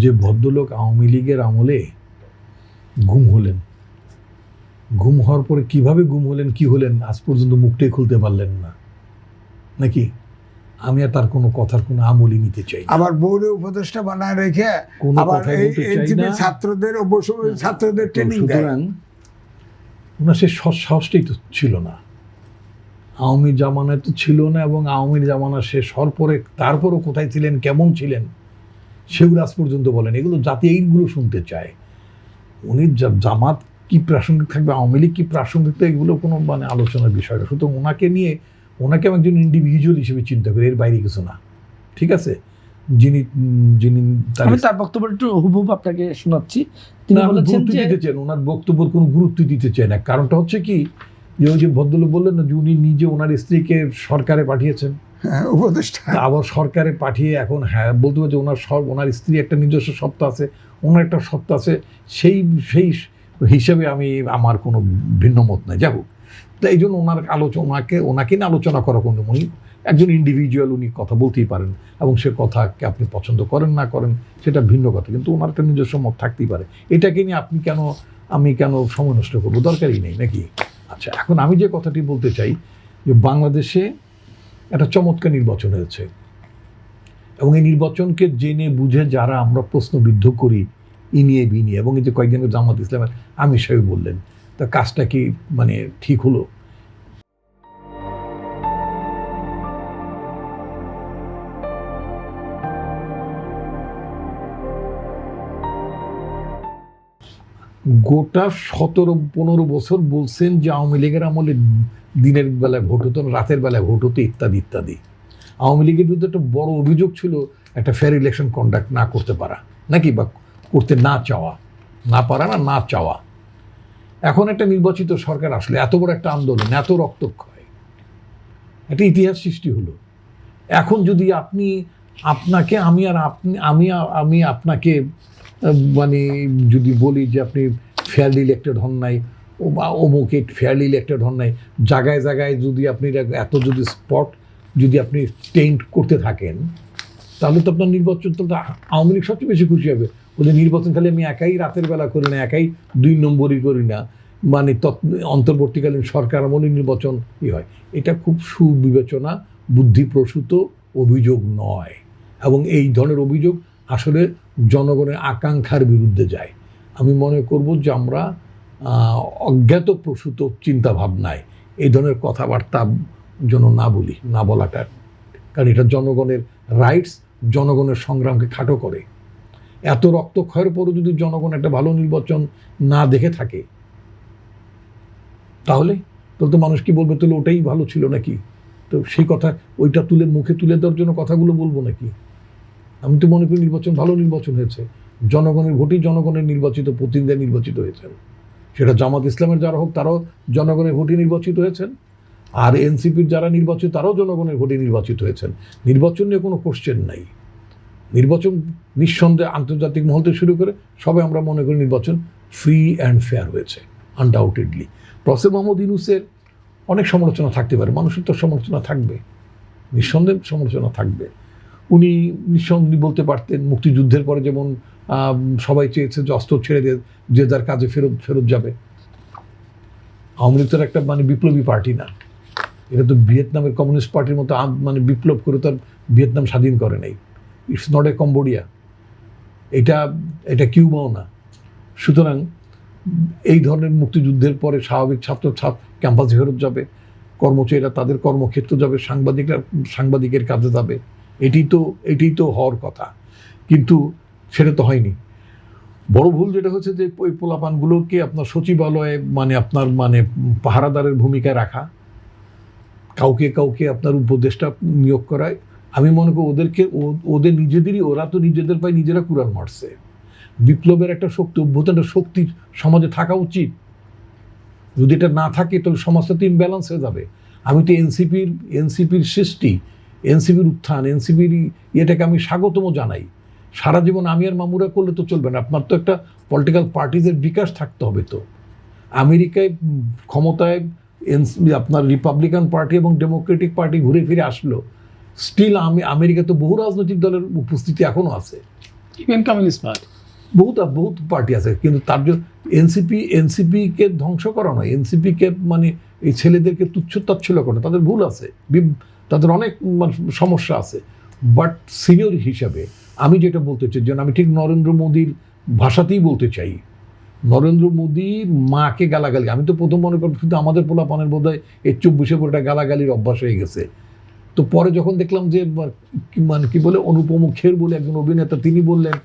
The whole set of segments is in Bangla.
যে ভদ্রলোক আওয়ামী লীগের আমলে গুম হলেন, গুম হওয়ার পরে কিভাবে গুম হলেন, কি হলেন, আজ পর্যন্ত মুখটাই খুলতে পারলেন না নাকি? আমি আর তার কোনো কথার কোনো আমলই নিতে চাই না। আবার বৌরে উপদেষ্টা বানায় রেখে কোনো আবার কথাই বলতে চাই এনসিপি না। ছাত্রদের ট্রেনিং দেয়। সুতরাং ওনার সে সাহসটাই তো ছিল না, আওয়ামী জামানায় তো ছিল না, এবং আওয়ামীর জামানা শেষ হওয়ার পরে তারপরও কোথায় ছিলেন, কেমন ছিলেন, সেগুলো আজ পর্যন্ত বলেন। এগুলো জাতি এইগুলো শুনতে চায়। উনি জামাত কি প্রাসঙ্গিক থাকবে, আওয়ামী লীগ কি প্রাসঙ্গিক, তো এগুলো কোনো মানে আলোচনার বিষয় না। সুতরাং ওনাকে নিয়ে, ওনাকে আমি একজন ইন্ডিভিজুয়াল হিসেবে চিন্তা করি, এর বাইরে কিছু না। ঠিক আছে, যিনি যিনি আমি তার বক্তব্য একটু হুবহুব আপনাকে শোনাচ্ছি। তিনি বলেছেন যে দিতে চান, ওনার বক্তব্যের কোনো গুরুত্ব দিতে চায় না। কারণটা হচ্ছে কি, যে ওই যে ভদ্রলোক বললেন না যে উনি নিজে ওনার স্ত্রীকে সরকারে পাঠিয়েছেন, উপদেষ্টা আবার সরকারে পাঠিয়ে এখন হ্যাঁ বলতে পারছে ওনার স্ত্রী একটা নিজস্ব সত্তা আছে, ওনার একটা সত্তা আছে, সেই সেই হিসেবে আমি আমার কোনো ভিন্ন মত নাই। যাই হোক, তাই এই জন্য ওনার ওনাকে নিয়ে আলোচনা করা কোনো, উনি একজন ইন্ডিভিজুয়াল, উনি কথা বলতেই পারেন, এবং সে কথাকে আপনি পছন্দ করেন না করেন সেটা ভিন্ন কথা, কিন্তু ওনার একটা নিজস্ব মত থাকতেই পারে। এটাকে নিয়ে আমি কেন সময় নষ্ট করবো, দরকারই নেই নাকি? আচ্ছা, এখন আমি যে কথাটি বলতে চাই যে বাংলাদেশে একটা চমৎকার নির্বাচন হয়েছে, এবং এই নির্বাচনকে জেনে বুঝে যারা আমরা প্রশ্নবিদ্ধ করি ইনিয়ে বিনিয়ে, এবং এই যে কয়েকদিন জামাত ইসলামের আমির সাহেব বললেন, তা কাজটা কি মানে ঠিক হলো? গোটা 17-15 বছর বলছেন যে আওয়ামী লীগের আমলে দিনের বেলায় ভোট হতো না, রাতের বেলায় ভোট হতো, ইত্যাদি ইত্যাদি। আওয়ামী লীগের বিরুদ্ধে একটা বড় অভিযোগ ছিল একটা ফেয়ার ইলেকশন কন্ডাক্ট না করতে পারা নাকি, বা করতে না চাওয়া, না পারা না চাওয়া। এখন একটা নির্বাচিত সরকার আসলে এত বড় একটা আন্দোলন, এত রক্তক্ষয়, একটা ইতিহাস সৃষ্টি হলো। এখন যদি আপনাকে আমি আপনাকে মানে যদি বলি যে আপনি ফেয়ারলি ইলেক্টেড হন নাই, বা অমুকে ফেয়ারলি ইলেক্টেড হন নাই, জায়গায় জায়গায় যদি আপনি এত যদি স্পট যদি আপনি টেন্ট করতে থাকেন, তাহলে তো আপনার নির্বাচন তো আওয়ামী লীগ সবচেয়ে বেশি খুশি হবে। ওদের নির্বাচন খালি আমি একাই রাতের বেলা করি না, একাই 2 নম্বরই করি না, মানে অন্তর্বর্তীকালীন সরকার আমলে নির্বাচন হয়। এটা খুব সুবিবেচনা বুদ্ধিপ্রসূত অভিযোগ নয়, এবং এই ধরনের অভিযোগ আসলে জনগণের আকাঙ্ক্ষার বিরুদ্ধে যায়। আমি মনে করব যে আমরা অজ্ঞাত প্রসূত চিন্তাভাবনায় এই ধরনের কথাবার্তা যেন না বলি, না বলাটা, কারণ এটা জনগণের রাইটস, জনগণের সংগ্রামকে খাটো করে। এত রক্তক্ষয়ের পরও যদি জনগণ একটা ভালো নির্বাচন না দেখে থাকে, তাহলে তো মানুষ কি বলবে, তাহলে ওটাই ভালো ছিল নাকি? তো সেই কথা ওইটা মুখে তুলে দেওয়ার জন্য কথাগুলো বলবো নাকি? আমি তো মনে করি ভালো নির্বাচন হয়েছে, জনগণের ভোটেই জনগণের নির্বাচিত প্রতিনিধিরা নির্বাচিত হয়েছেন। সেটা জামাত ইসলামের যারা হোক, তারাও জনগণের ভোটে নির্বাচিত হয়েছেন, আর এনসিপির যারা নির্বাচিত তারাও জনগণের ভোটে নির্বাচিত হয়েছেন। নির্বাচন নিয়ে কোনো কোশ্চেন নাই। নির্বাচন নিঃসন্দেহে আন্তর্জাতিক মহল থেকে শুরু করে সবাই আমরা মনে করি নির্বাচন ফ্রি অ্যান্ড ফেয়ার হয়েছে, আনডাউটেডলি। প্রফেসর মোহাম্মদ ইউনূসের অনেক সমালোচনা থাকতে পারে, মানুষের তো সমালোচনা থাকবে, নিঃসন্দেহে সমালোচনা থাকবে। উনি নিঃসন্দেহে বলতে পারতেন মুক্তিযুদ্ধের পরে যেমন সবাই চেয়েছে যে অস্ত্র ছেড়ে দিয়ে যে যার কাজে ফেরত যাবে। আওয়ামী লীগ তো একটা মানে বিপ্লবী পার্টি না, এটা তো ভিয়েতনামের কমিউনিস্ট পার্টির মতো মানে বিপ্লব করে তো ভিয়েতনাম স্বাধীন করে নাই। ইটস নট এ কম্বোডিয়া, এটা কিউবাও না। সুতরাং এই ধরনের মুক্তিযুদ্ধের পরে স্বাভাবিক ছাত্র ক্যাম্পাসে ফেরত যাবে, কর্মচারীরা তাদের কর্মক্ষেত্র যাবে, সাংবাদিকের কাজে যাবে। এটি তো হওয়ার কথা, কিন্তু সেটা তো হয়নি। বড় ভুল যেটা হচ্ছে যে ওই পোলাপানগুলোকে আপনার সচিবালয়ে মানে আপনার মানে পাহারাদারের ভূমিকায় রাখা, কাউকে আপনার উপদেষ্টা নিয়োগ করায়। আমি মনে করি ওরা তো নিজেদের পায়ে নিজেরা কুড়াল মারছে। বিপ্লবের একটা শক্তি, অভ্যুত্থানের শক্তি সমাজে থাকা উচিত। যদি এটা না থাকে তাহলে সমাজটা তো ইমব্যালেন্স হয়ে যাবে। আমি তো এনসিপির সৃষ্টি, এনসিপির উত্থান, এনসিপির এটাকে আমি স্বাগতম জানাই। সারা জীবন আমি আর মামুরা করলে তো চলবে না, আপনার তো একটা পলিটিক্যাল পার্টিজের বিকাশ থাকতে হবে। তো আমেরিকায় ক্ষমতায় আপনার রিপাবলিকান পার্টি এবং ডেমোক্রেটিক পার্টি ঘুরে ফিরে আসলো, স্টিল আমেরিকা তো বহু রাজনৈতিক দলের উপস্থিতি এখনও আছে। Even communist party. বহুত পার্টি আছে, কিন্তু তার জন্য এনসিপিকে ধ্বংস করা নয়, এনসিপিকে মানে এই ছেলেদেরকে তুচ্ছ তাচ্ছিল্য করে, তাদের ভুল আছে, তাদের অনেক সমস্যা আছে। বাট সিনিয়র হিসাবে আমি যেটা বলতে চাই, যেন আমি ঠিক নরেন্দ্র মোদীর ভাষাতেই বলতে চাই, নরেন্দ্র মোদীর মাকে গালাগালি, আমি তো প্রথম মনে করি কিন্তু আমাদের পোলাপানের বোধ হয় এই 24 গালাগালির অভ্যাস হয়ে গেছে। তো পরে যখন দেখলাম যে মানে কি বলে অনুপম খের বলে একজন অভিনেতা, তিনি বললেন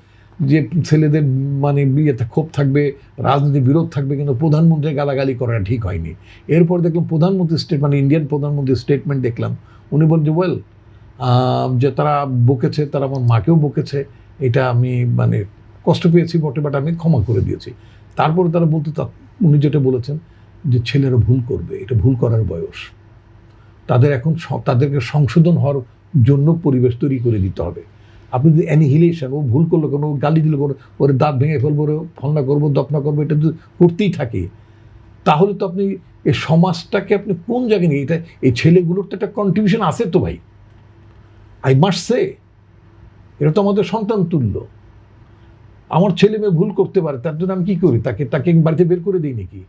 যে ছেলেদের মানে বিয়েতে ক্ষোভ থাকবে, রাজনীতি বিরোধ থাকবে, কিন্তু প্রধানমন্ত্রীর গালাগালি করা ঠিক হয়নি। এরপর দেখলাম প্রধানমন্ত্রীর স্টেটমেন্ট, ইন্ডিয়ান প্রধানমন্ত্রীর স্টেটমেন্ট দেখলাম, উনি বলেন যে ওয়েল যে তারা বকেছে, তারা আমার মাকেও বকেছে, এটা আমি মানে কষ্ট পেয়েছি বটে, বাট আমি ক্ষমা করে দিয়েছি। তারপরে তারা বলতে, উনি যেটা বলেছেন যে ছেলেরা ভুল করবে, এটা ভুল করার বয়স, তাদের এখন তাদেরকে সংশোধন হওয়ার জন্য পরিবেশ তৈরি করে দিতে হবে। আপনি যদি অ্যানিহিলেশন, ও ভুল করলো কোনো, গালি দিল কোনো, ওর দাঁত ভেঙে ফেলবো, ওরে ফলনা করবো, দপনা করবো, এটা যদি করতেই থাকে, তাহলে তো আপনি এই সমাজটাকে আপনি কোন জায়গায় নিয়ে, এটা এই ছেলেগুলোর তো একটা কন্ট্রিবিউশন আছে তো ভাই, আই মাস্ট সে, এটা তো আমাদের সন্তান তুল্য। আমার ছেলে মেয়ে ভুল করতে পারে, তার জন্য আমি কী করি, তাকে বাড়িতে বের করে দিই নাকি?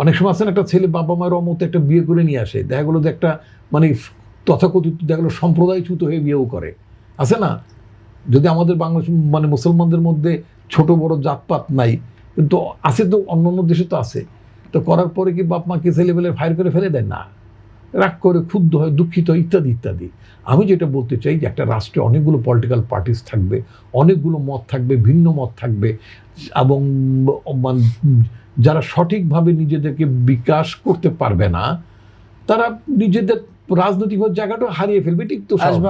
অনেক সময় আসেন একটা ছেলে বাবা মায়ের অমতে একটা বিয়ে করে নিয়ে আসে, দেখা গেলো যে একটা মানে তথাকথিত দেখা গেলো সম্প্রদায়চ্যুত হয়ে বিয়েও করে, আছে না? যদি আমাদের বাংলাদেশ মানে মুসলমানদের মধ্যে ছোট বড় জাতপাত নাই, কিন্তু আছে তো, অন্য অন্য দেশে তো আছে। তো করার পরে কি বাপ মাকে ছেলেবেলে ফায়ার করে ফেলে দেয় না, রাগ করে ক্ষুব্ধ হয়, দুঃখিত হয়, ইত্যাদি ইত্যাদি। আমি যেটা বলতে চাই যে একটা রাষ্ট্রে অনেকগুলো পলিটিক্যাল পার্টিস থাকবে, অনেকগুলো মত থাকবে, ভিন্ন মত থাকবে, এবং যারা সঠিকভাবে নিজেদেরকে বিকাশ করতে পারবে না, তারা নিজেদের রাজনৈতিক জায়গাটাও হারিয়ে ফেলবে, ঠিক তো? আসবে